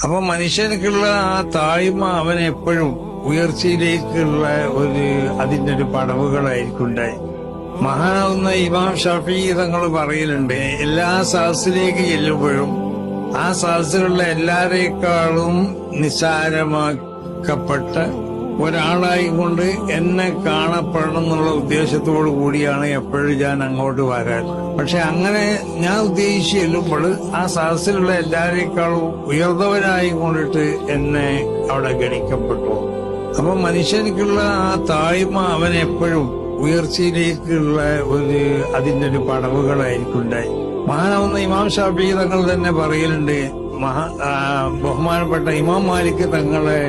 അപ്പൊ മനുഷ്യനക്കുള്ള ആ താഴ്മ അവൻ എപ്പോഴും ഉയർച്ചയിലേക്കുള്ള അതിന്റെ ഒരു പടവുകളായിരിക്കും ഉണ്ടായി. മഹാനാവുന്ന ഇമാം ഷാഫി തങ്ങൾ പറയലുണ്ട്, എല്ലാ സദസ്സിലേക്ക് ചെല്ലുമ്പോഴും ആ സദസ്സിലുള്ള എല്ലാരേക്കാളും നിസ്സാരമാക്കപ്പെട്ട ഒരാളായി കൊണ്ട് എന്നെ കാണപ്പെടണം എന്നുള്ള ഉദ്ദേശത്തോടു കൂടിയാണ് എപ്പോഴും ഞാൻ അങ്ങോട്ട് വരാൻ. പക്ഷെ അങ്ങനെ ഞാൻ ഉദ്ദേശിച്ച് ചെല്ലുമ്പോൾ ആ സദസ്സിലുള്ള എല്ലാരേക്കാളും ഉയർന്നവരായി കൊണ്ടിട്ട് എന്നെ അവിടെ ഗണിക്കപ്പെട്ടു. അപ്പൊ മനുഷ്യനിക്കുള്ള ആ താഴ്മ അവൻ എപ്പോഴും ഉയർച്ചയിലേക്കുള്ള അതിന്റെ ഒരു പടവുകളായിരിക്കും ഉണ്ടായി. മഹാനാവുന്ന ഇമാം ഷാഫി തങ്ങൾ തന്നെ പറയലുണ്ട്, ബഹുമാനപ്പെട്ട ഇമാം മാലിക് തങ്ങളെ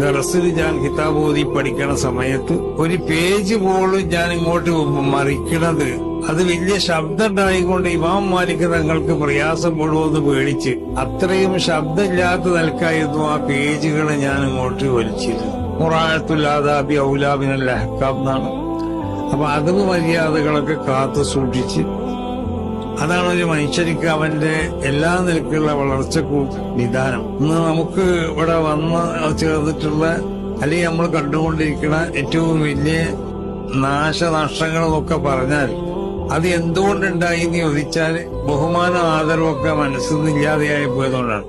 ദർസിൽ ഞാൻ കിതാബ് ഓതി പഠിക്കണ സമയത്ത് ഒരു പേജ് പോലും ഞാൻ ഇങ്ങോട്ട് മറിക്കണത് അത് വലിയ ശബ്ദം ഉണ്ടായിക്കൊണ്ട് ഇമാം മാലിക് തങ്ങൾക്ക് പ്രയാസപ്പെടുമെന്ന് പേടിച്ച് അത്രയും ശബ്ദമില്ലാത്ത നിലക്കായിരുന്നു ആ പേജുകളെ ഞാൻ ഇങ്ങോട്ട് വലിച്ചിരുന്നു. മുറാഅത്തുൽ ഔലാബിനൽ അഹ്കാം എന്നാണ്. അപ്പൊ അതവ് മര്യാദകളൊക്കെ കാത്തു സൂക്ഷിച്ച് അതാണ് ഒരു മനുഷ്യർക്ക് അവന്റെ എല്ലാ നിലക്കുള്ള വളർച്ചക്കും നിദാനം. ഇന്ന് നമുക്ക് ഇവിടെ വന്ന് ചേർന്നിട്ടുള്ള അല്ലെങ്കിൽ നമ്മൾ കണ്ടുകൊണ്ടിരിക്കുന്ന ഏറ്റവും വലിയ നാശനഷ്ടങ്ങൾ എന്നൊക്കെ പറഞ്ഞാൽ അത് എന്തുകൊണ്ടുണ്ടായി എന്ന് ചോദിച്ചാൽ ബഹുമാന ആദരവൊക്കെ മനസ്സിൽ നിന്ന് ഇല്ലാതെയായി പോയതുകൊണ്ടാണ്.